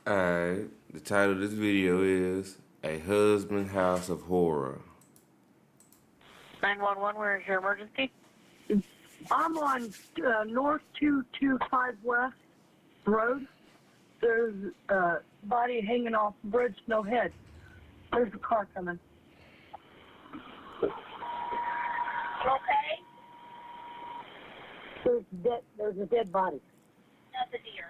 Alright, the title of this video is A Husband House of Horror. 911, where is your emergency? I'm on North 225 West Road. There's a body hanging off the bridge, no head. There's a car coming. You okay? There's a dead body. That's a deer.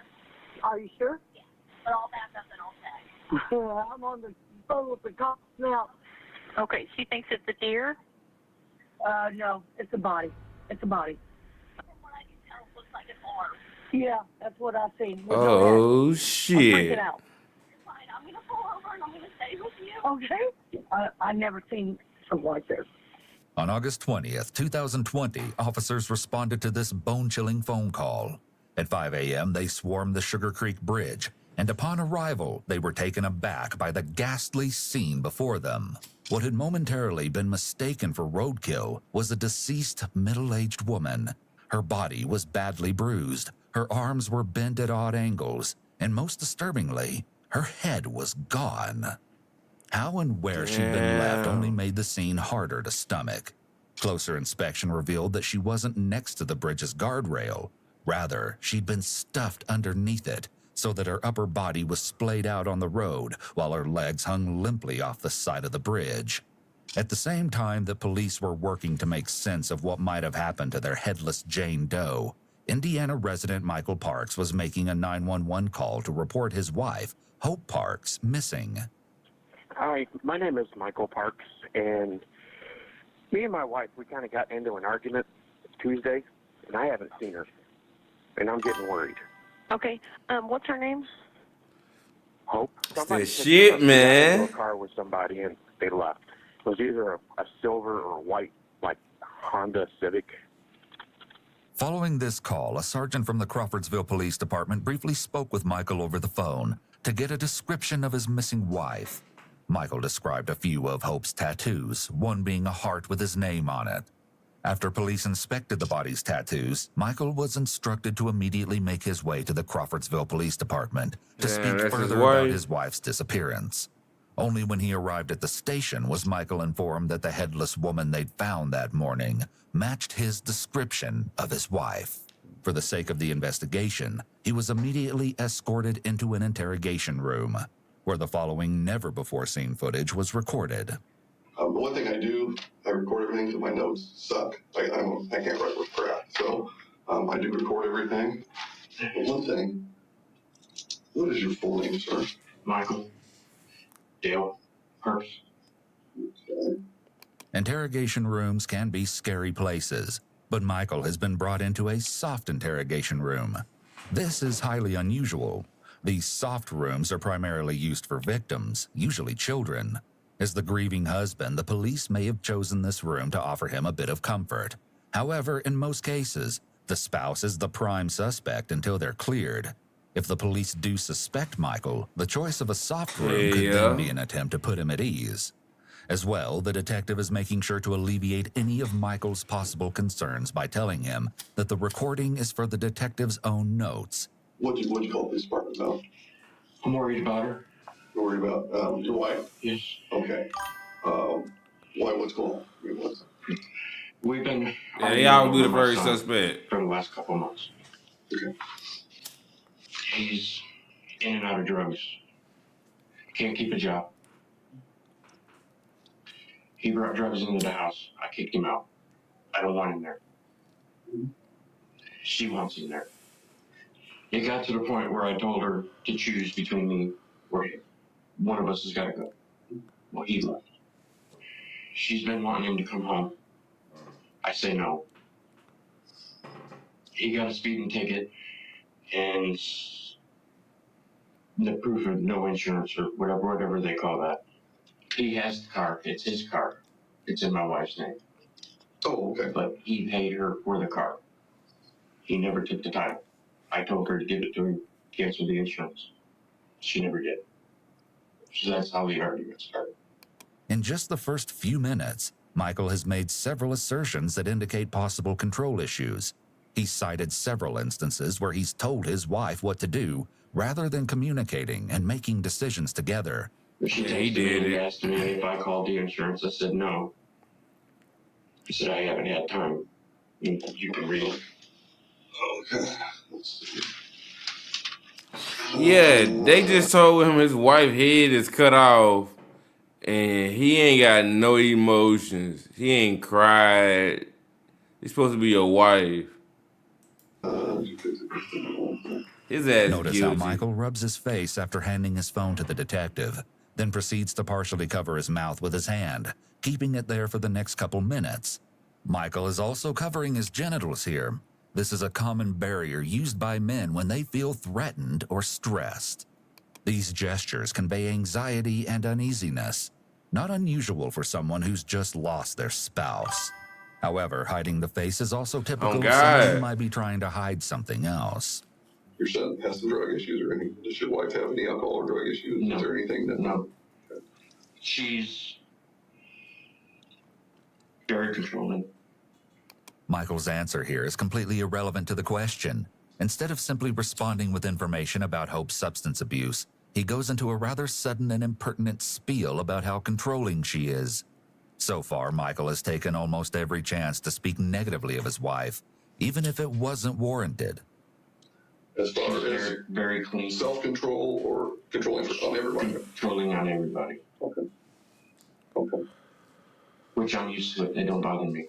Are you sure? Yeah. But I'll back up and I'll tag. I'm on the phone with the cops now. Okay, she thinks it's a deer? No, it's a body. It's a body. From what I can tell, it looks like an arm. Yeah, that's what I seen. With no Oh, head. I'm shit. freaking out. You're fine. I'm going to pull over and I'm going to stay with you. Okay. I never seen something like this. On August 20th, 2020, officers responded to this bone-chilling phone call. At 5 a.m., they swarmed the Sugar Creek Bridge, and upon arrival, they were taken aback by the ghastly scene before them. What had momentarily been mistaken for roadkill was a deceased, middle-aged woman. Her body was badly bruised, her arms were bent at odd angles, and most disturbingly, her head was gone. How and where she'd been left only made the scene harder to stomach. Closer inspection revealed that she wasn't next to the bridge's guardrail. Rather, she'd been stuffed underneath it, so that her upper body was splayed out on the road while her legs hung limply off the side of the bridge. At the same time that police were working to make sense of what might have happened to their headless Jane Doe, Indiana resident Michael Parks was making a 911 call to report his wife, Hope Parks, missing. Hi, my name is Michael Parks, and me and my wife, we kind of got into an argument Tuesday, and I haven't seen her, and I'm getting worried. Okay, what's her name? Hope? that shit, man. A car with somebody, and they left. It was either a silver or a white, like, Honda Civic. Following this call, a sergeant from the Crawfordsville Police Department briefly spoke with Michael over the phone to get a description of his missing wife. Michael described a few of Hope's tattoos, one being a heart with his name on it. After police inspected the body's tattoos, Michael was instructed to immediately make his way to the Crawfordsville Police Department to speak further about his wife's disappearance. Only when he arrived at the station was Michael informed that the headless woman they'd found that morning matched his description of his wife. For the sake of the investigation, he was immediately escorted into an interrogation room, where the following never-before-seen footage was recorded. The one thing I do, I record everything because my notes suck. I can't write with crap. So I do record everything. But one thing, what is your full name, sir? Michael Dale Parks. Okay. Interrogation rooms can be scary places, but Michael has been brought into a soft interrogation room. This is highly unusual. These soft rooms are primarily used for victims, usually children. As the grieving husband, the police may have chosen this room to offer him a bit of comfort. However, in most cases, the spouse is the prime suspect until they're cleared. If the police do suspect Michael, the choice of a soft room could then be an attempt to put him at ease. As well, the detective is making sure to alleviate any of Michael's possible concerns by telling him that the recording is for the detective's own notes. What'd you call the police department about? I'm worried about her. You're worried about your wife? Yes. Okay. Why? What's going on? I mean, We've been. Yeah, they all do the first suspect. For the last couple of months. Okay. He's in and out of drugs. Can't keep a job. He brought drugs into the house. I kicked him out. I don't want him there. She wants him there. It got to the point where I told her to choose between me or him. One of us has got to go. Well, he left. She's been wanting him to come home. I say no. He got a speeding ticket and the proof of no insurance or whatever they call that. He has the car. It's his car. It's in my wife's name. Oh, okay. But he paid her for the car. He never took the title. I told her to give it to him, cancel the insurance. She never did. So that's how the argument started. In just the first few minutes, Michael has made several assertions that indicate possible control issues. He's cited several instances where he's told his wife what to do, rather than communicating and making decisions together. She Yeah, he texted did me and it. asked me if I called the insurance. I said no. I said I haven't had time. You can read it. Okay. Let's see. Yeah, they just told him his wife head is cut off, and he ain't got no emotions. He ain't cried. He's supposed to be your wife. His ass Notice how guilty. Michael rubs his face after handing his phone to the detective, then proceeds to partially cover his mouth with his hand, keeping it there for the next couple minutes. Michael is also covering his genitals here. This is a common barrier used by men when they feel threatened or stressed. These gestures convey anxiety and uneasiness, not unusual for someone who's just lost their spouse. However, hiding the face is also typical of someone who God. might be trying to hide something else. Your son has some drug issues or anything? Does your wife have any alcohol or drug issues? No. Is there anything that? No. She's very controlling. Michael's answer here is completely irrelevant to the question. Instead of simply responding with information about Hope's substance abuse, he goes into a rather sudden and impertinent spiel about how controlling she is. So far, Michael has taken almost every chance to speak negatively of his wife, even if it wasn't warranted. As far She's as very, very clean. self-control or controlling on everybody? Controlling on everybody. Okay. Okay. Which I'm used to it. They don't bother me.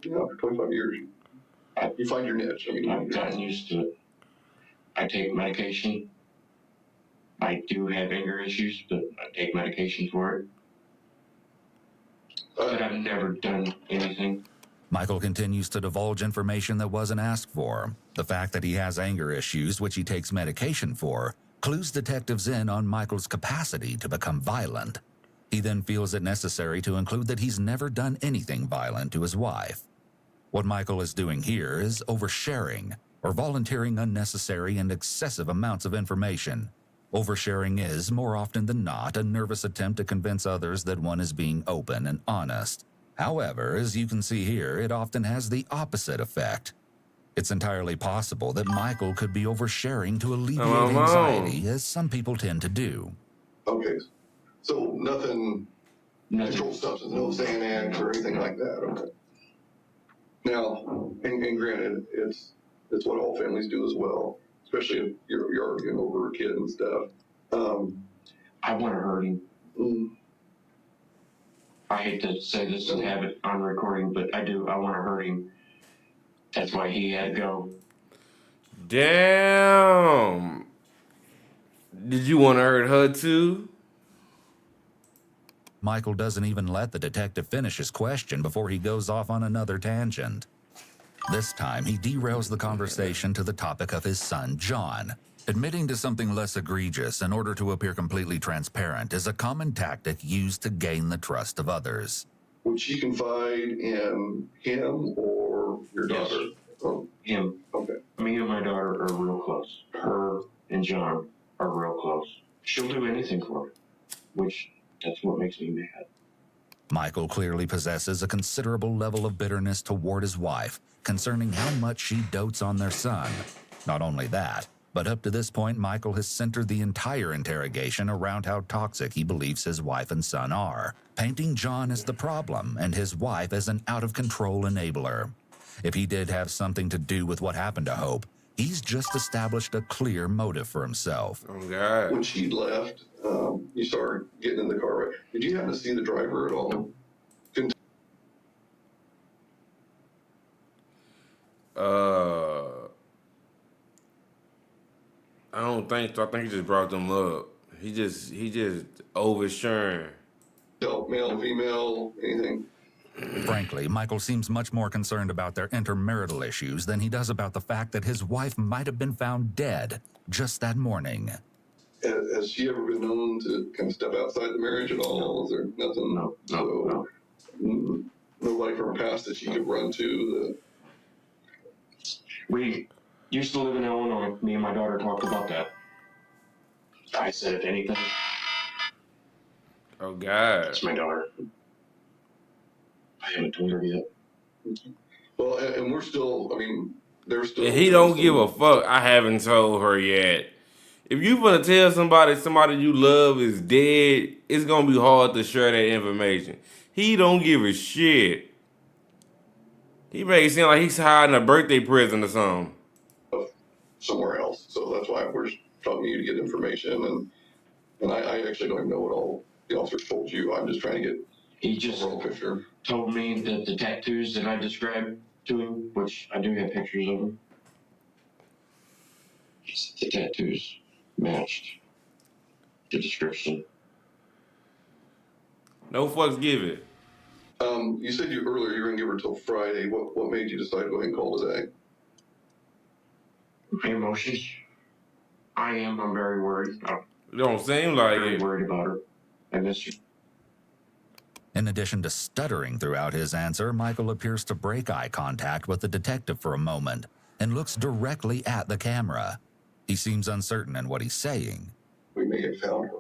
Yeah, for 25 years. You find your niche. I mean, I've gotten used to it. I take medication. I do have anger issues, but I take medication for it. But I've never done anything. Michael continues to divulge information that wasn't asked for. The fact that he has anger issues, which he takes medication for, clues detectives in on Michael's capacity to become violent. He then feels it necessary to include that he's never done anything violent to his wife. What Michael is doing here is oversharing, or volunteering unnecessary and excessive amounts of information. Oversharing is, more often than not, a nervous attempt to convince others that one is being open and honest. However, as you can see here, it often has the opposite effect. It's entirely possible that Michael could be oversharing to alleviate anxiety, as some people tend to do. Okay. So nothing, Nothing. controlled substance, no Xanax or anything like that. Okay. Now, and granted, it's what all families do as well, especially if you're arguing over a kid and stuff. I want to hurt him. mm, I hate to say this and have it on recording, but I do. I want to hurt him. That's why he had to go. Damn. Did you want to hurt her too? Michael doesn't even let the detective finish his question before he goes off on another tangent. This time, he derails the conversation to the topic of his son, John. Admitting to something less egregious in order to appear completely transparent is a common tactic used to gain the trust of others. would she confide in him or your Yes. daughter? Oh, Him. okay. Me and my daughter are real close. Her and John are real close. She'll do anything for me, which that's what makes me mad. Michael clearly possesses a considerable level of bitterness toward his wife concerning how much she dotes on their son. Not only that, but up to this point, Michael has centered the entire interrogation around how toxic he believes his wife and son are, painting John as the problem and his wife as an out-of-control enabler. If he did have something to do with what happened to Hope, he's just established a clear motive for himself. Oh God. When she left, you started getting in the car, right? Did you happen to see the driver at all? I don't think so. I think he just brought them up. He just oversharing. No, male, female, anything? Frankly, Michael seems much more concerned about their intermarital issues than he does about the fact that his wife might have been found dead just that morning. Has she ever been known to kind of step outside the marriage at all? Is there nothing? No. Nobody from her past that she could run to? We used to live in Illinois. Me and my daughter talked about that. I said, if anything, Oh God. it's my daughter. I haven't told her yet. Well, and we're still, I mean, there's still. And he don't give a fuck. I haven't told her yet. If you gonna tell somebody you love is dead, it's gonna be hard to share that information. He don't give a shit. He make it seem like he's hiding a birthday present or something. Somewhere else. So that's why we're talking to you to get information. And I actually don't even know what all the officers told you. I'm just trying to get He a just overall picture. told me that the tattoos that I described to him, which I do have pictures of them, he said the tattoos matched the description. No fucks given. You said earlier you were gonna give her till Friday. What made you decide to go ahead and call today? My emotions. I'm very worried. I'm It don't seem like very it. worried about her. I miss her. In addition to stuttering throughout his answer, Michael appears to break eye contact with the detective for a moment and looks directly at the camera. He seems uncertain in what he's saying. We may have found her.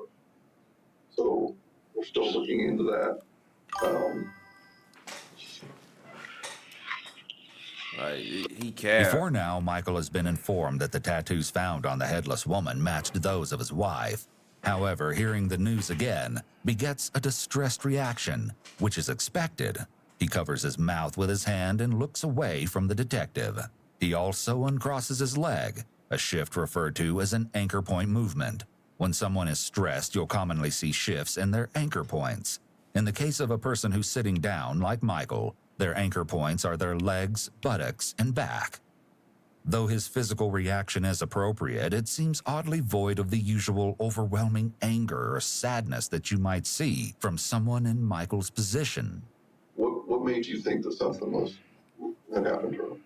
So we're still looking into that. Like, he capped. Before now, Michael has been informed that the tattoos found on the headless woman matched those of his wife. However, hearing the news again begets a distressed reaction, which is expected. He covers his mouth with his hand and looks away from the detective. He also uncrosses his leg, a shift referred to as an anchor point movement. When someone is stressed, you'll commonly see shifts in their anchor points. In the case of a person who's sitting down, like Michael, their anchor points are their legs, buttocks, and back. Though his physical reaction is appropriate, it seems oddly void of the usual overwhelming anger or sadness that you might see from someone in Michael's position. What made you think that something had happened to her?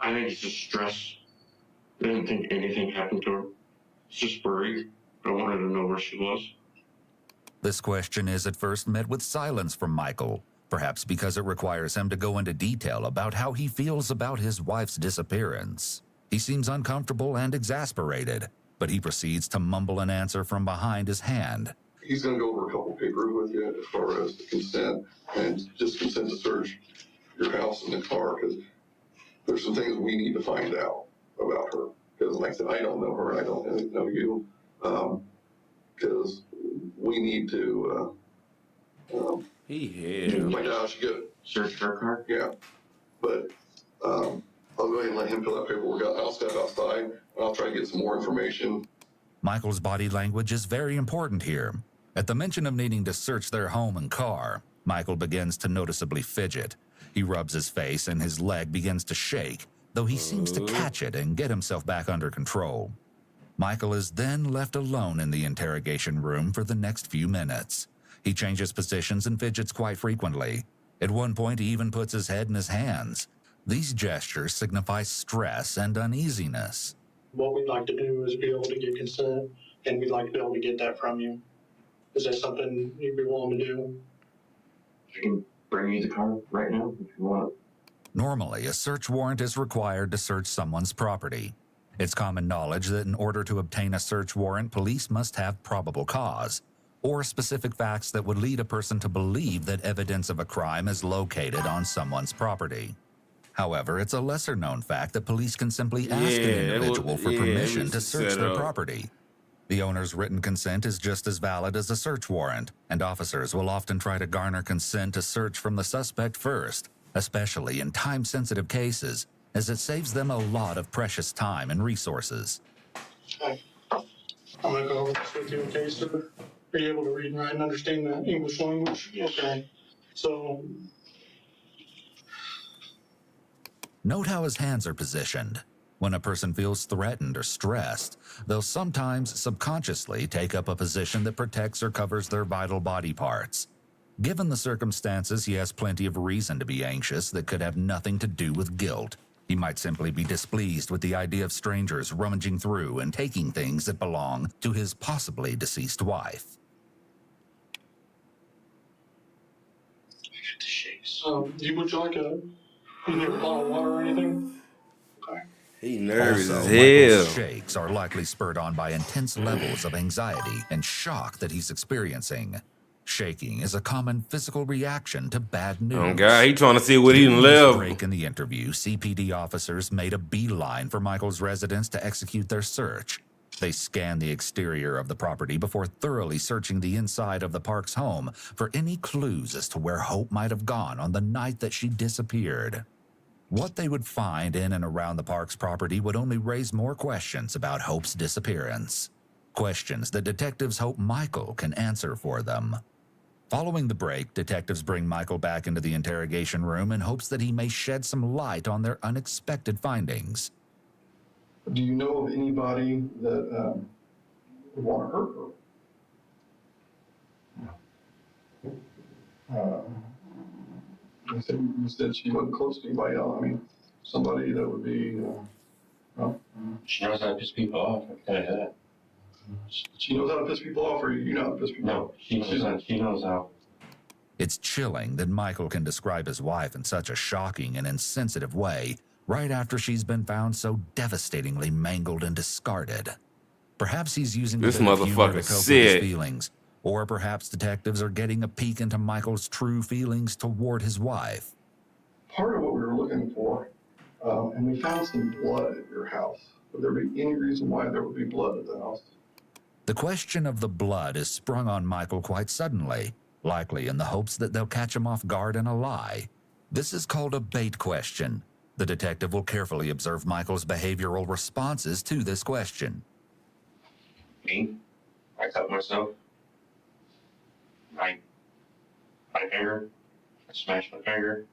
I think it's just stress. I didn't think anything happened to her. It's just worried. I wanted to know where she was. This question is at first met with silence from Michael, perhaps because it requires him to go into detail about how he feels about his wife's disappearance. He seems uncomfortable and exasperated, but he proceeds to mumble an answer from behind his hand. He's going to go over a couple papers with you as far as the consent and just consent to search your house and the car, because there's some things we need to find out about her. Because like I said, I don't know her and I don't know you. Because we need to He hell. find out how she got. Search her car? Yeah. But I'll go ahead and let him fill that paperwork out. I'll step outside and I'll try to get some more information. Michael's body language is very important here. At the mention of needing to search their home and car, Michael begins to noticeably fidget. He rubs his face and his leg begins to shake, though he seems to catch it and get himself back under control. Michael is then left alone in the interrogation room for the next few minutes. He changes positions and fidgets quite frequently. At one point, he even puts his head in his hands. These gestures signify stress and uneasiness. What we'd like to do is be able to get consent, and we'd like to be able to get that from you. Is that something you'd be willing to do? I can bring you the car right now if you want. Normally, a search warrant is required to search someone's property. It's common knowledge that in order to obtain a search warrant, police must have probable cause, or specific facts that would lead a person to believe that evidence of a crime is located on someone's property. However, it's a lesser-known fact that police can simply ask an individual for permission to search their property. The owner's written consent is just as valid as a search warrant, and officers will often try to garner consent to search from the suspect first, especially in time-sensitive cases, as it saves them a lot of precious time and resources. Okay. I'm going to go over this with you, okay, sir? Are you able to read and write and understand the English language? Yes. Okay. So, Note how his hands are positioned. When a person feels threatened or stressed, they'll sometimes subconsciously take up a position that protects or covers their vital body parts. Given the circumstances, he has plenty of reason to be anxious that could have nothing to do with guilt. He might simply be displeased with the idea of strangers rummaging through and taking things that belong to his possibly deceased wife. I got the shakes. would you like you need a bottle of water or anything? Okay. He nervous Also, as Michael's hell. shakes are likely spurred on by intense levels of anxiety and shock that he's experiencing. Shaking is a common physical reaction to bad news. Oh God, he trying to see what he During this left. break in the interview, CPD officers made a beeline for Michael's residence to execute their search. They scanned the exterior of the property before thoroughly searching the inside of the Parks home for any clues as to where Hope might have gone on the night that she disappeared. What they would find in and around the Parks property would only raise more questions about Hope's disappearance. Questions that detectives hope Michael can answer for them. Following the break, detectives bring Michael back into the interrogation room in hopes that he may shed some light on their unexpected findings. Do you know of anybody that would want to hurt her? You said she wasn't close to anybody else. I mean, somebody that would be, well, She knows how to piss people off. I can tell you that. she knows how to piss people off, or you know how to piss people off? No, she knows how. It's chilling that Michael can describe his wife in such a shocking and insensitive way right after she's been found so devastatingly mangled and discarded. Perhaps he's using This a bit of humor to motherfucker cope with his sick. feelings, or perhaps detectives are getting a peek into Michael's true feelings toward his wife. Part of what we were looking for, and we found some blood at your house. Would there be any reason why there would be blood at the house? The question of the blood is sprung on Michael quite suddenly, likely in the hopes that they'll catch him off guard in a lie. This is called a bait question. The detective will carefully observe Michael's behavioral responses to this question. Me? I cut myself. My finger. I smashed my finger.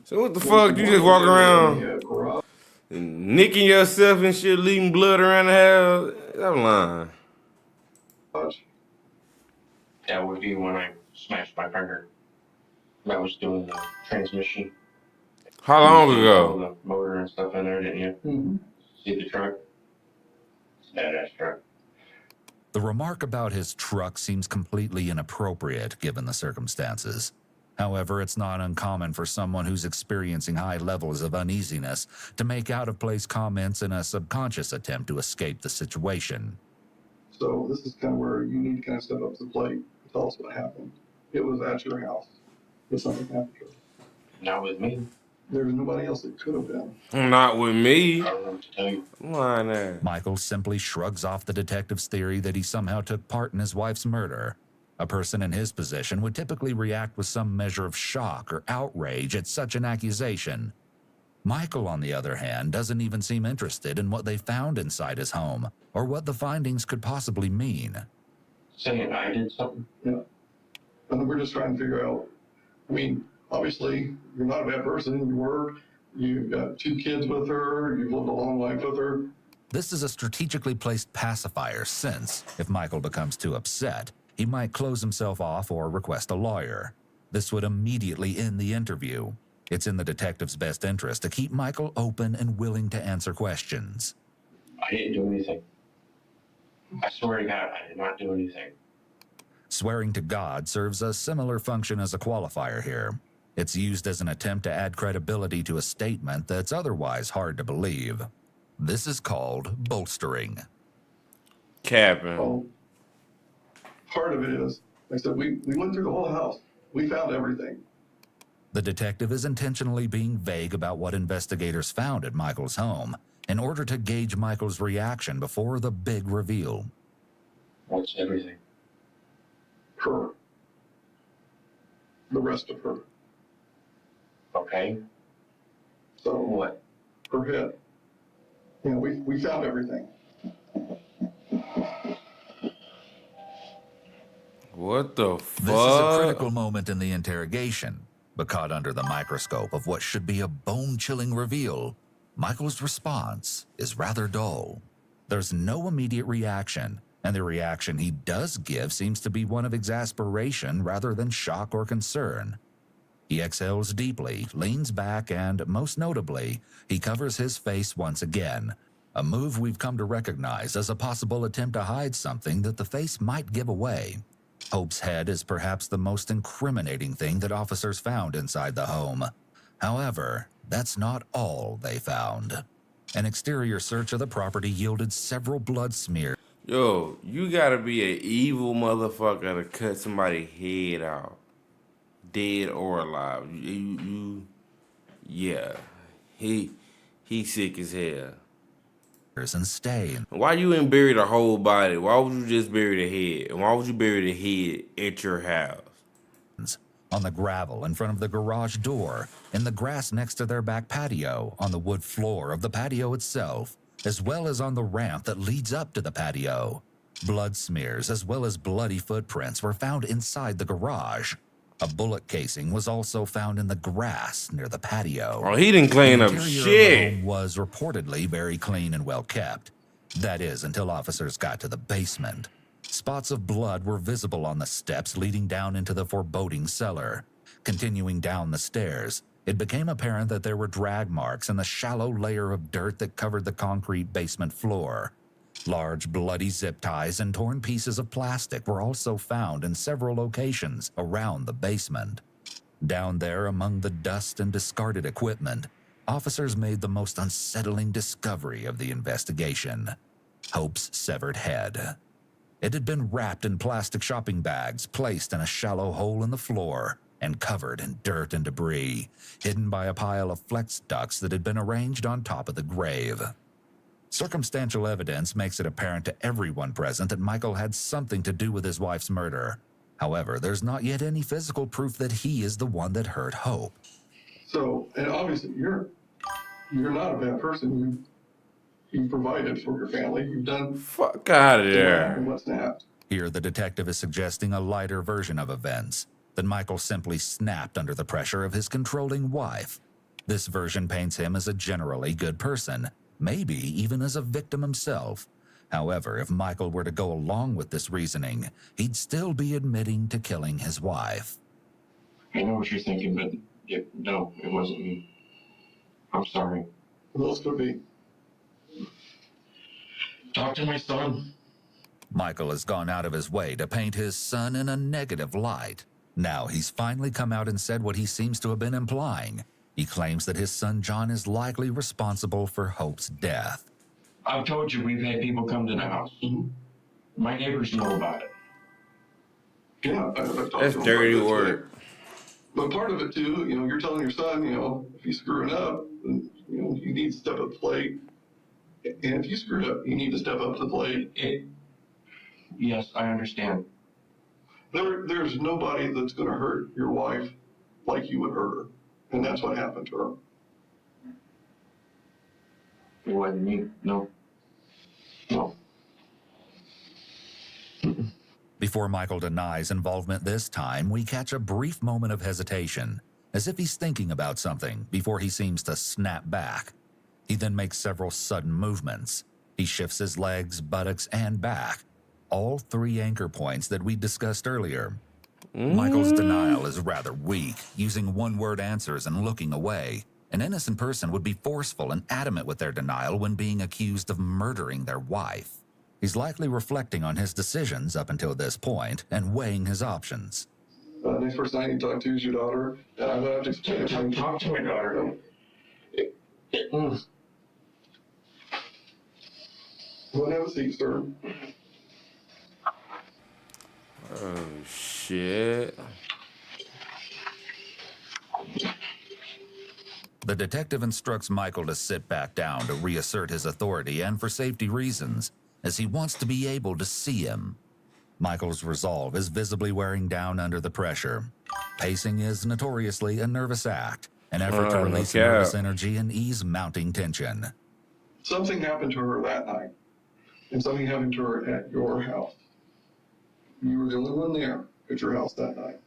So what the fuck? You just walk around Garage? nicking yourself and shit, leaving blood around the house? I'm lying. That would be when I smashed my finger. I was doing the transmission. How long All ago? the motor and stuff in there, didn't you? Mm-hmm. See the truck? It's a badass truck. The remark about his truck seems completely inappropriate given the circumstances. However, it's not uncommon for someone who's experiencing high levels of uneasiness to make out-of-place comments in a subconscious attempt to escape the situation. So this is kind of where you need to kind of step up to the plate and tell us what happened. It was at your house. But something happened to her. Not with me. There was nobody else that could have been. Not with me. I don't know what to tell you. I'm lying there. Michael simply shrugs off the detective's theory that he somehow took part in his wife's murder. A person in his position would typically react with some measure of shock or outrage at such an accusation. Michael, on the other hand, doesn't even seem interested in what they found inside his home or what the findings could possibly mean. Saying I did something? Yeah. And we're just trying to figure out, I mean, obviously, you're not a bad person. You've got 2 kids with her. You've lived a long life with her. This is a strategically placed pacifier since, if Michael becomes too upset, he might close himself off or request a lawyer. This would immediately end the interview. It's in the detective's best interest to keep Michael open and willing to answer questions. I didn't do anything. I swear to God, I did not do anything. Swearing to God serves a similar function as a qualifier here. It's used as an attempt to add credibility to a statement that's otherwise hard to believe. This is called bolstering. Capping. Oh, part of it is, like I said, we went through the whole house. We found everything. The detective is intentionally being vague about what investigators found at Michael's home in order to gauge Michael's reaction before the big reveal. What's everything? Her. The rest of her. Okay. So What? her head. You know, we found everything. What the This is a fuck? critical moment in the interrogation, but caught under the microscope of what should be a bone-chilling reveal, Michael's response is rather dull. There's no immediate reaction, and the reaction he does give seems to be one of exasperation rather than shock or concern. He exhales deeply, leans back, and, most notably, he covers his face once again, a move we've come to recognize as a possible attempt to hide something that the face might give away. Hope's head is perhaps the most incriminating thing that officers found inside the home. However, that's not all they found. An exterior search of the property yielded several blood smears. Yo, you gotta be an evil motherfucker to cut somebody's head off, dead or alive. Yeah, he sick as hell. And stay. Why you ain't bury the whole body? Why would you just bury the head? And why would you bury the head at your house? On the gravel in front of the garage door, in the grass next to their back patio, on the wood floor of the patio itself, as well as on the ramp that leads up to the patio. Blood smears as well as bloody footprints were found inside the garage. A bullet casing was also found in the grass near the patio. Oh, he didn't clean The up interior of the shit. home was reportedly very clean and well kept. That is, until officers got to the basement. Spots of blood were visible on the steps leading down into the foreboding cellar. Continuing down the stairs, it became apparent that there were drag marks in the shallow layer of dirt that covered the concrete basement floor. Large bloody zip ties and torn pieces of plastic were also found in several locations around the basement. Down there among the dust and discarded equipment, officers made the most unsettling discovery of the investigation: Hope's severed head. It had been wrapped in plastic shopping bags, placed in a shallow hole in the floor, and covered in dirt and debris, hidden by a pile of flex ducts that had been arranged on top of the grave. Circumstantial evidence makes it apparent to everyone present that Michael had something to do with his wife's murder. However, there's not yet any physical proof that he is the one that hurt Hope. So, and obviously you're not a bad person. You provided for your family. You've done Fuck out of there. what's snapped. Here, the detective is suggesting a lighter version of events, that Michael simply snapped under the pressure of his controlling wife. This version paints him as a generally good person, maybe even as a victim himself. However, if Michael were to go along with this reasoning, he'd still be admitting to killing his wife. I know what you're thinking, but no, it wasn't me. I'm sorry. Who else could it be? Talk to my son. Michael has gone out of his way to paint his son in a negative light. Now he's finally come out and said what he seems to have been implying. He claims that his son John is likely responsible for Hope's death. I've told you we've had people come to the house. My neighbors know about it. Yeah, I've talked That's to him dirty about this, work. But part of it too, you're telling your son, if he's screwing up, then, you need to step up to the plate. And if you screwed up, you need to step up to the plate. Yes, I understand. There's nobody that's going to hurt your wife like you would hurt her. And that's what happened to her. It wasn't me. No. Before Michael denies involvement this time, we catch a brief moment of hesitation, as if he's thinking about something before he seems to snap back. He then makes several sudden movements. He shifts his legs, buttocks, and back, all three anchor points that we discussed earlier. Michael's denial is rather weak, using one-word answers and looking away. An innocent person would be forceful and adamant with their denial when being accused of murdering their wife. He's likely reflecting on his decisions up until this point and weighing his options. Next person I need to talk to is your daughter. And I'm going to have to explain Talk to my daughter. Go and have a seat, sir. Oh, shit. The detective instructs Michael to sit back down to reassert his authority and for safety reasons, as he wants to be able to see him. Michael's resolve is visibly wearing down under the pressure. Pacing is notoriously a nervous act, an effort to release nervous energy and ease mounting tension. Something happened to her that night, and something happened to her at your house. You were the only one there at your house that night.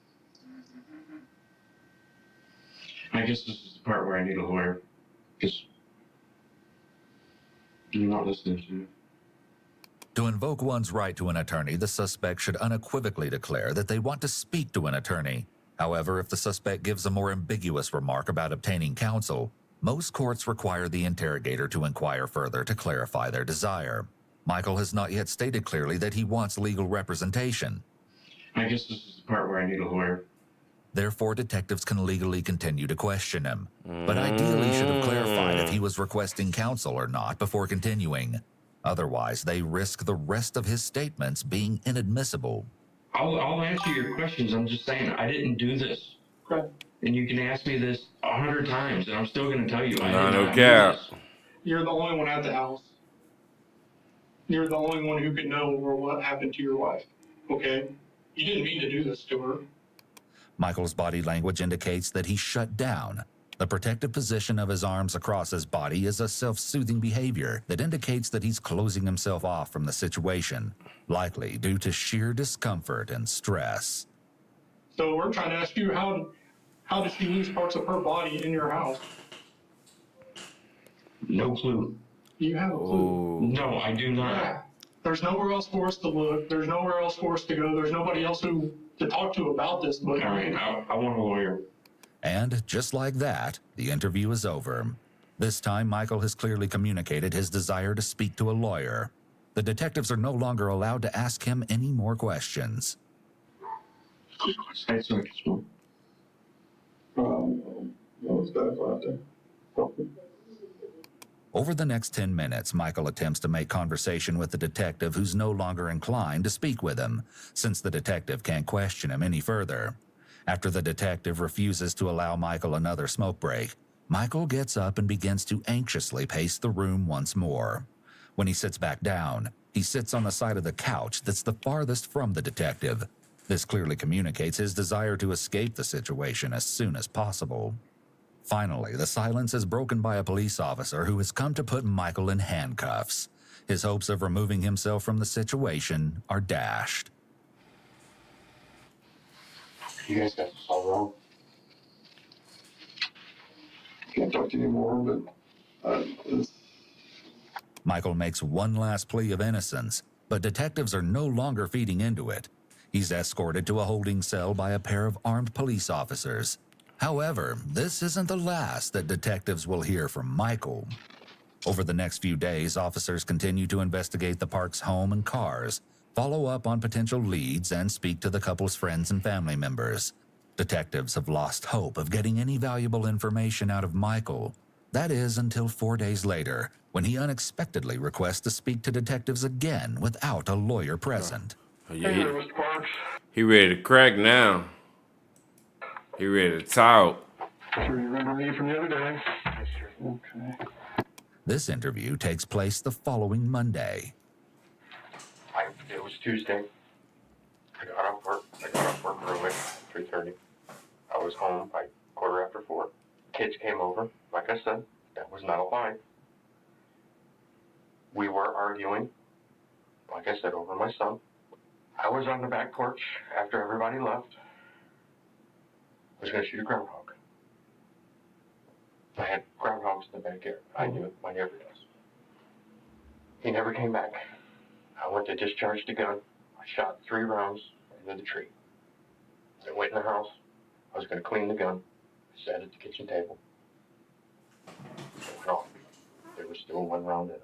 I guess this is the part where I need a lawyer. Because you're not listening to me. To invoke one's right to an attorney, the suspect should unequivocally declare that they want to speak to an attorney. However, if the suspect gives a more ambiguous remark about obtaining counsel, most courts require the interrogator to inquire further to clarify their desire. Michael has not yet stated clearly that he wants legal representation. I guess this is the part where I need a lawyer. Therefore, detectives can legally continue to question him, but ideally should have clarified if he was requesting counsel or not before continuing. Otherwise, they risk the rest of his statements being inadmissible. I'll answer your questions. I'm just saying I didn't do this. Okay. And you can ask me this 100 times, and I'm still going to tell you I Nah, did no not do cap. this. You're the only one at the house. You're the only one who can know what happened to your wife. Okay? You didn't mean to do this to her. Michael's body language indicates that he shut down. The protective position of his arms across his body is a self-soothing behavior that indicates that he's closing himself off from the situation, likely due to sheer discomfort and stress. So we're trying to ask you, how did she lose parts of her body in your house? No clue. You have a clue. Oh. No, I do not. Yeah. There's nowhere else for us to look. There's nowhere else for us to go. There's nobody else to talk to about this. But All right, I want a lawyer. And just like that, the interview is over. This time, Michael has clearly communicated his desire to speak to a lawyer. The detectives are no longer allowed to ask him any more questions. Say so I can smoke. It's better if I have to. Over the next 10 minutes, Michael attempts to make conversation with the detective who's no longer inclined to speak with him, since the detective can't question him any further. After the detective refuses to allow Michael another smoke break, Michael gets up and begins to anxiously pace the room once more. When he sits back down, he sits on the side of the couch that's the farthest from the detective. This clearly communicates his desire to escape the situation as soon as possible. Finally, the silence is broken by a police officer who has come to put Michael in handcuffs. His hopes of removing himself from the situation are dashed. You guys got this all wrong. Can't talk to you anymore, but it's Michael makes one last plea of innocence, but detectives are no longer feeding into it. He's escorted to a holding cell by a pair of armed police officers. However, this isn't the last that detectives will hear from Michael. Over the next few days, officers continue to investigate the Parks' home and cars, follow up on potential leads, and speak to the couple's friends and family members. Detectives have lost hope of getting any valuable information out of Michael. That is until 4 days later, when he unexpectedly requests to speak to detectives again without a lawyer present. Yeah, he ready to crack now. He ready to talk. sure you remember me from the other day. Okay. This interview takes place the following Monday. It was Tuesday. I got off work early, 3:30. I was home by 4:15. Kids came over. Like I said, that was not a lie. We were arguing, like I said, over my son. I was on the back porch after everybody left. I was going to shoot a groundhog. I had groundhogs in the backyard. I knew it. My neighbor does. He never came back. I went to discharge the gun. I shot 3 rounds into the tree. I went in the house. I was going to clean the gun. I sat at the kitchen table. It went off. There was still 1 round in it.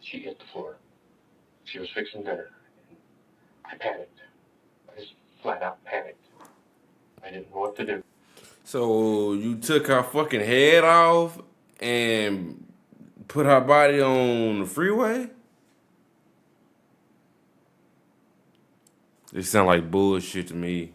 She hit the floor. She was fixing dinner. I panicked. I just flat out panicked. I didn't know what to do. So you took her fucking head off and put her body on the freeway? This sound like bullshit to me.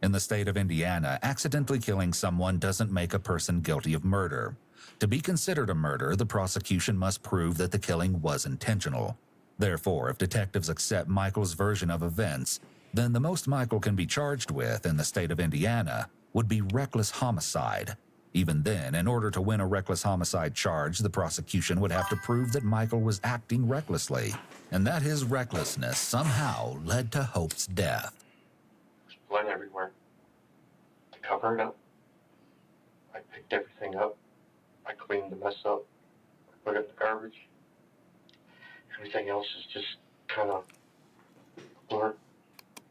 In the state of Indiana, accidentally killing someone doesn't make a person guilty of murder. To be considered a murder, the prosecution must prove that the killing was intentional. Therefore, if detectives accept Michael's version of events, then the most Michael can be charged with in the state of Indiana would be reckless homicide. Even then, in order to win a reckless homicide charge, the prosecution would have to prove that Michael was acting recklessly, and that his recklessness somehow led to Hope's death. There's blood everywhere. I covered it up. I picked everything up. I cleaned the mess up. I put it in the garbage. Everything else is just kind of blurred.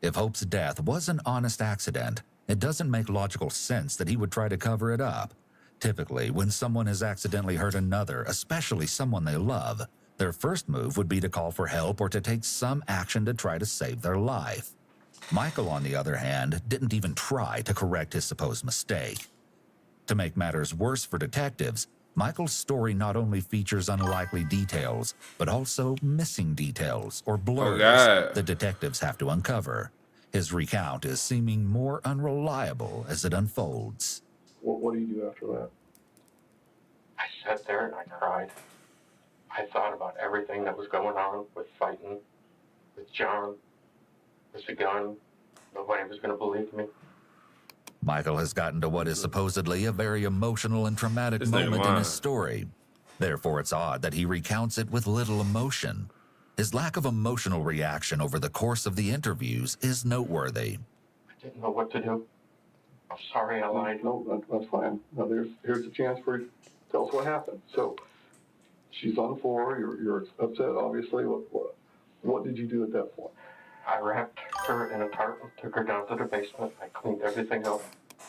If Hope's death was an honest accident, it doesn't make logical sense that he would try to cover it up. Typically, when someone has accidentally hurt another, especially someone they love, their first move would be to call for help or to take some action to try to save their life. Michael, on the other hand, didn't even try to correct his supposed mistake. To make matters worse for detectives, Michael's story not only features unlikely details, but also missing details or blurs God. the detectives have to uncover. His recount is seeming more unreliable as it unfolds. What do you do after that? I sat there and I cried. I thought about everything that was going on with fighting, with John, with the gun. Nobody was going to believe me. Michael has gotten to what is supposedly a very emotional and traumatic This nigga moment in lying. his story. Therefore, it's odd that he recounts it with little emotion. His lack of emotional reaction over the course of the interviews is noteworthy. I didn't know what to do. I'm sorry I lied. No, that's fine. Now here's a chance for you to tell us what happened. So, she's on the floor. You're upset, obviously. What did you do at that point? I wrapped her in a tarp and took her down to the basement. I cleaned everything up.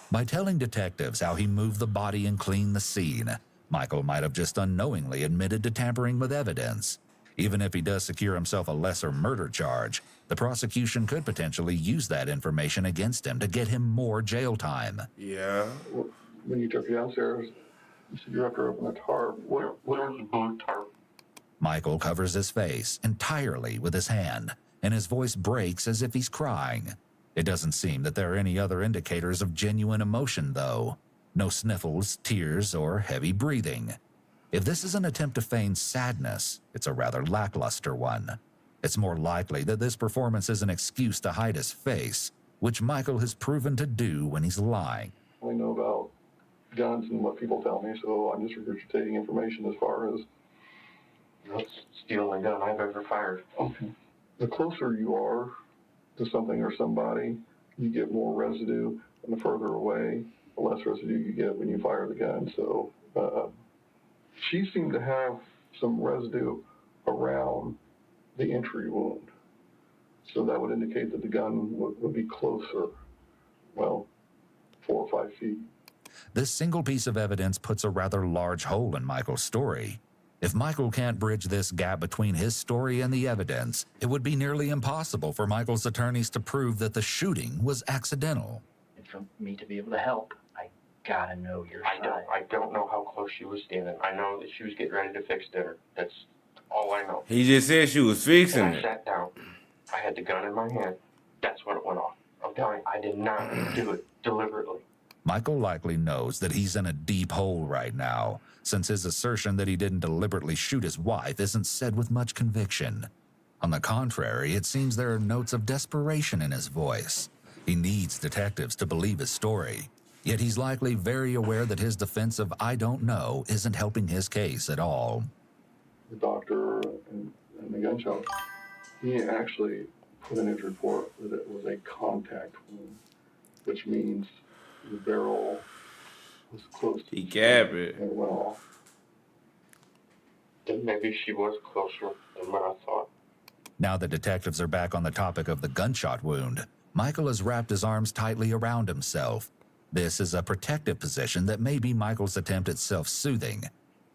By telling detectives how he moved the body and cleaned the scene, Michael might have just unknowingly admitted to tampering with evidence. Even if he does secure himself a lesser murder charge, the prosecution could potentially use that information against him to get him more jail time. Yeah. Well, when you took her downstairs, you said you wrapped her up in a tarp. There was a blue tarp. Michael covers his face entirely with his hand, and his voice breaks as if he's crying. It doesn't seem that there are any other indicators of genuine emotion, though. No sniffles, tears, or heavy breathing. If this is an attempt to feign sadness, it's a rather lackluster one. It's more likely that this performance is an excuse to hide his face, which Michael has proven to do when he's lying. I only know about guns and what people tell me, so I'm just regurgitating information as far as... That's the only gun I've ever fired. Okay. The closer you are to something or somebody, you get more residue, and the further away, the less residue you get when you fire the gun. So she seemed to have some residue around the entry wound. So that would indicate that the gun would be closer, well, 4 or 5 feet. This single piece of evidence puts a rather large hole in Michael's story. If Michael can't bridge this gap between his story and the evidence, it would be nearly impossible for Michael's attorneys to prove that the shooting was accidental. And for me to be able to help, I gotta know your side. I don't know how close she was standing. I know that she was getting ready to fix dinner. That's all I know. He just said she was fixing And I it. sat down. I had the gun in my hand. That's when it went off. I'm telling you, I did not do it deliberately. Michael likely knows that he's in a deep hole right now, since his assertion that he didn't deliberately shoot his wife isn't said with much conviction. On the contrary, it seems there are notes of desperation in his voice. He needs detectives to believe his story, yet he's likely very aware that his defense of "I don't know" isn't helping his case at all. The doctor and the gun shop, he actually put in his report that it was a contact wound, which means the barrel was close to He the gabbed skin it. and it went off. Then maybe she was closer than what I thought. Now that detectives are back on the topic of the gunshot wound, Michael has wrapped his arms tightly around himself. This is a protective position that may be Michael's attempt at self-soothing.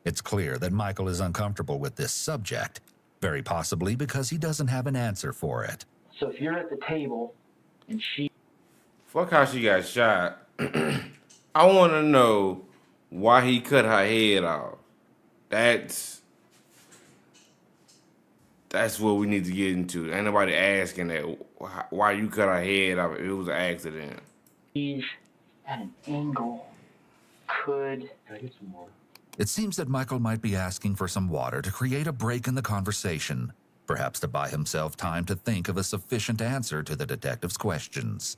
It's clear that Michael is uncomfortable with this subject, very possibly because he doesn't have an answer for it. So if you're at the table and she Fuck how she got shot. I want to know why he cut her head off. That's what we need to get into. Ain't nobody asking that. Why you cut her head off? It was an accident. she's at an angle, could Can I get some more? It seems that Michael might be asking for some water to create a break in the conversation, perhaps to buy himself time to think of a sufficient answer to the detective's questions.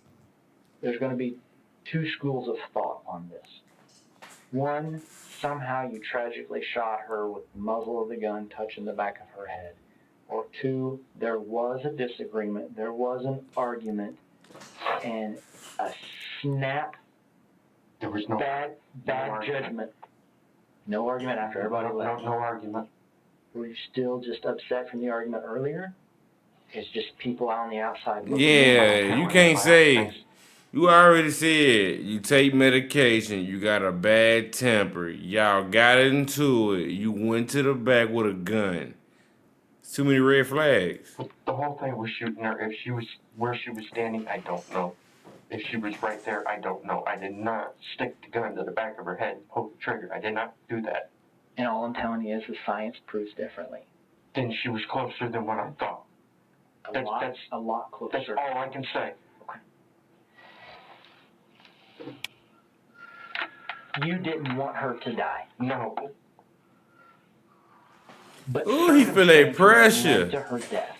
there's going to be two schools of thought on this. One, somehow you tragically shot her with the muzzle of the gun touching the back of her head. Or two, there was a disagreement, there was an argument, and a snap, There was no bad argument. judgment. No argument after everybody left. No argument. Were you still just upset from the argument earlier? It's just people out on the outside looking Yeah, in. you can't say. You already said you take medication. You got a bad temper. Y'all got into it. You went to the back with a gun. It's too many red flags. But the whole thing was shooting her. If she was where she was standing, I don't know. If she was right there, I don't know. I did not stick the gun to the back of her head and pull the trigger. I did not do that. And all I'm telling you is the science proves differently. Then she was closer than what I thought. A lot closer. That's all I can say. You didn't want her to die. No. But Ooh, he feel that pressure. led to her death.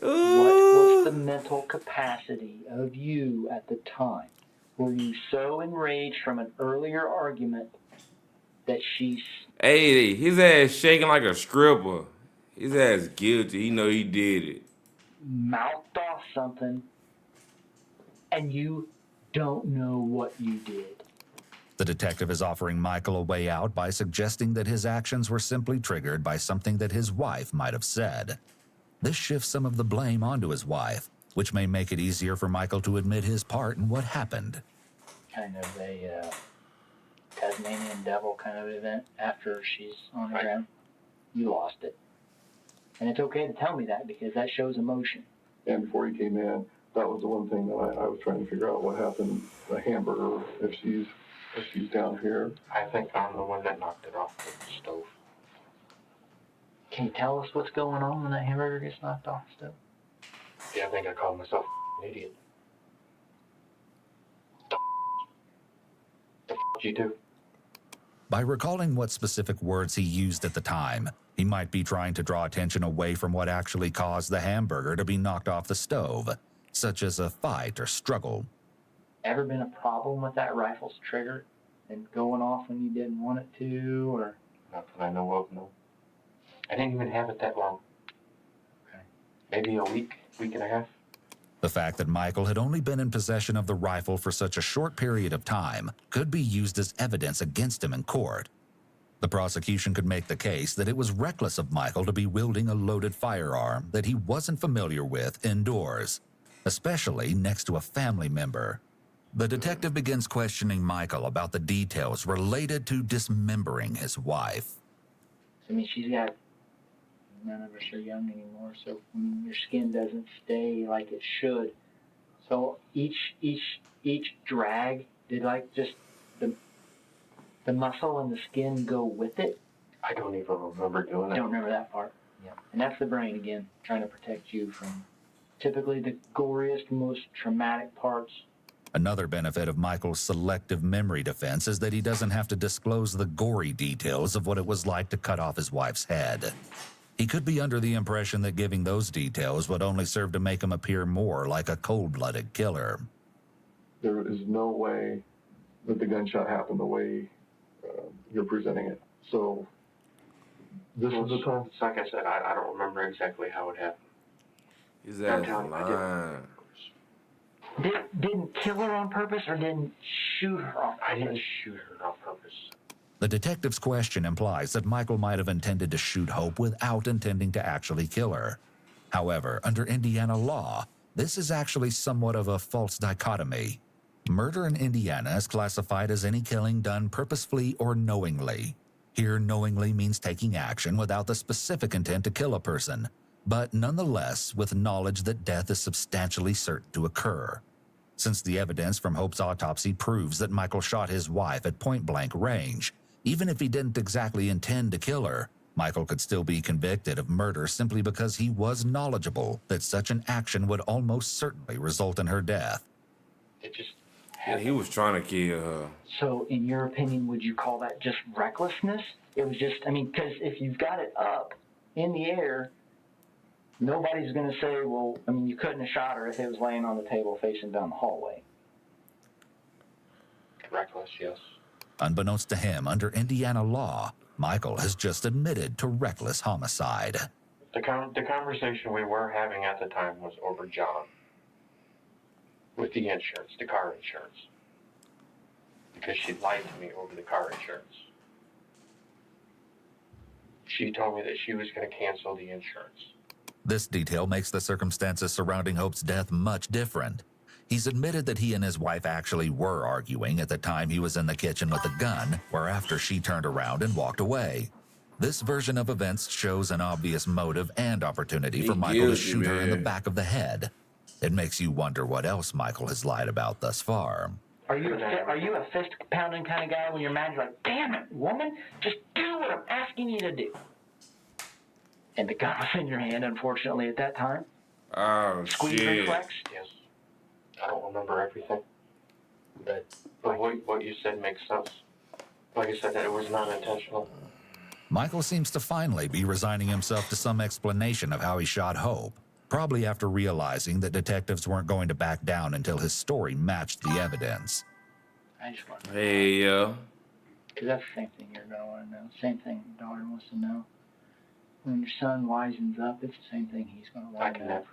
What Ooh. was the mental capacity of you at the time? Were you so enraged from an earlier argument that she's... Hey, his ass shaking like a stripper. His ass guilty. He know he did it. mouthed off something and you don't know what you did? The detective is offering Michael a way out by suggesting that his actions were simply triggered by something that his wife might have said. This shifts some of the blame onto his wife, which may make it easier for Michael to admit his part in what happened. Kind of a Tasmanian devil kind of event after she's on the ground. You lost it. And it's okay to tell me that because that shows emotion. And before he came in, that was the one thing that I was trying to figure out what happened. The hamburger, if she's down here. I think I'm the one that knocked it off the stove. Can you tell us what's going on when that hamburger gets knocked off the stove? Yeah, I think I called myself an idiot. The you do? By recalling what specific words he used at the time, he might be trying to draw attention away from what actually caused the hamburger to be knocked off the stove, such as a fight or struggle. Ever been a problem with that rifle's trigger and going off when you didn't want it to, or? Not that I know of, no. I didn't even have it that long. Okay. Maybe a week and a half. The fact that Michael had only been in possession of the rifle for such a short period of time could be used as evidence against him in court. The prosecution could make the case that it was reckless of Michael to be wielding a loaded firearm that he wasn't familiar with indoors, especially next to a family member. The detective begins questioning Michael about the details related to dismembering his wife. I mean, she's got, none of us are young anymore, so your skin doesn't stay like it should. So each drag, did like just the muscle and the skin go with it? I don't even remember doing it. Don't remember that part. Yeah. And that's the brain again, trying to protect you from typically the goriest, most traumatic parts. Another benefit of Michael's selective memory defense is that he doesn't have to disclose the gory details of what it was like to cut off his wife's head. He could be under the impression that giving those details would only serve to make him appear more like a cold-blooded killer. There is no way that the gunshot happened the way you're presenting it. So this is the time. It's like I said, I don't remember exactly how it happened. His ass lying. Didn't kill her on purpose or didn't shoot her on purpose? I didn't shoot her on purpose. The detective's question implies that Michael might have intended to shoot Hope without intending to actually kill her. However, under Indiana law, this is actually somewhat of a false dichotomy. Murder in Indiana is classified as any killing done purposefully or knowingly. Here, knowingly means taking action without the specific intent to kill a person, but nonetheless with knowledge that death is substantially certain to occur. Since the evidence from Hope's autopsy proves that Michael shot his wife at point-blank range, even if he didn't exactly intend to kill her, Michael could still be convicted of murder simply because he was knowledgeable that such an action would almost certainly result in her death. It just Yeah, he was trying to kill her. So, in your opinion, would you call that just recklessness? It was just, I mean, because if you've got it up in the air, nobody's going to say, well, I mean, you couldn't have shot her if it was laying on the table facing down the hallway. reckless, yes. Unbeknownst to him, under Indiana law, Michael has just admitted to reckless homicide. The conversation we were having at the time was over John. With the insurance, the car insurance. Because she lied to me over the car insurance. She told me that she was going to cancel the insurance. This detail makes the circumstances surrounding Hope's death much different. He's admitted that he and his wife actually were arguing at the time he was in the kitchen with a gun, whereafter she turned around and walked away. This version of events shows an obvious motive and opportunity for Michael to shoot her in the back of the head. It makes you wonder what else Michael has lied about thus far. Are you a fist pounding kind of guy when you're mad? You're like, damn it, woman, just do what I'm asking you to do. And the gun was in your hand, unfortunately, at that time. Oh, Squeeze shit. reflex. Yes. I don't remember everything. But what you said makes sense. Like I said, that it was not intentional. Michael seems to finally be resigning himself to some explanation of how he shot Hope, probably after realizing that detectives weren't going to back down until his story matched the evidence. I just want to Hey, yo. because that's the same thing your daughter wants to know. Same thing your daughter wants to know. When your son wisens up, it's the same thing he's going to I want can to know. never.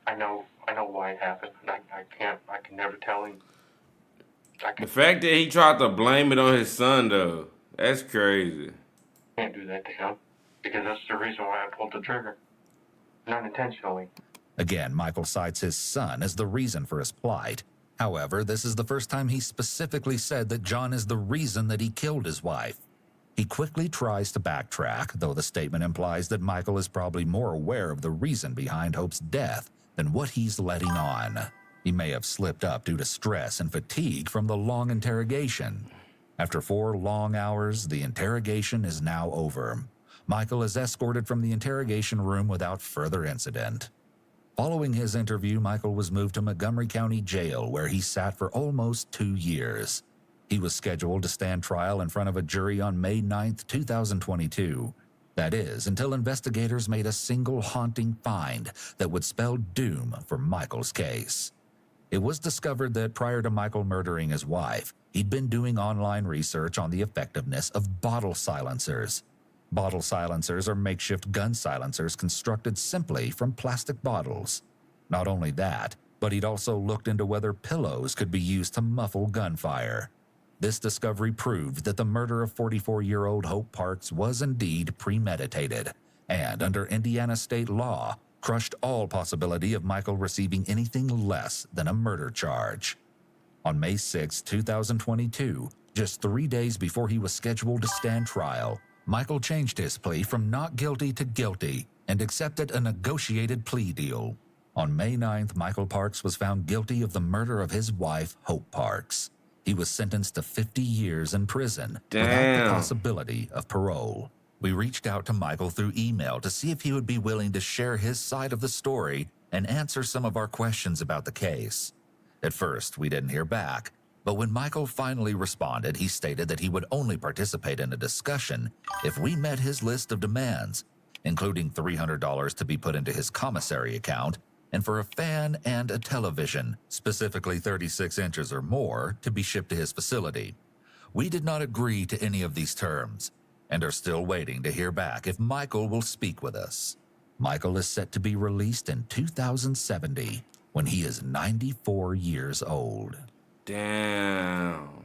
I know why it happened. And I can never tell him. The fact that he tried to blame it on his son, though, that's crazy. Can't do that to him. Because that's the reason why I pulled the trigger. Not intentionally. Again, Michael cites his son as the reason for his plight. However, this is the first time he specifically said that John is the reason that he killed his wife. He quickly tries to backtrack, though the statement implies that Michael is probably more aware of the reason behind Hope's death than what he's letting on. He may have slipped up due to stress and fatigue from the long interrogation. After 4 long hours, the interrogation is now over. Michael is escorted from the interrogation room without further incident. Following his interview, Michael was moved to Montgomery County Jail, where he sat for almost 2 years. He was scheduled to stand trial in front of a jury on May 9th, 2022. That is, until investigators made a single haunting find that would spell doom for Michael's case. It was discovered that prior to Michael murdering his wife, he'd been doing online research on the effectiveness of bottle silencers. Bottle silencers are makeshift gun silencers constructed simply from plastic bottles. Not only that, but he'd also looked into whether pillows could be used to muffle gunfire. This discovery proved that the murder of 44-year-old Hope Parks was indeed premeditated, and under Indiana state law, crushed all possibility of Michael receiving anything less than a murder charge. On May 6, 2022, just 3 days before he was scheduled to stand trial, Michael changed his plea from not guilty to guilty and accepted a negotiated plea deal. On May 9th, Michael Parks was found guilty of the murder of his wife, Hope Parks. He was sentenced to 50 years in prison without the possibility of parole. We reached out to Michael through email to see if he would be willing to share his side of the story and answer some of our questions about the case. At first, we didn't hear back, but when Michael finally responded, he stated that he would only participate in a discussion if we met his list of demands, including $300 to be put into his commissary account and for a fan and a television, specifically 36 inches or more, to be shipped to his facility. We did not agree to any of these terms and are still waiting to hear back if Michael will speak with us. Michael is set to be released in 2070 when he is 94 years old. Damn.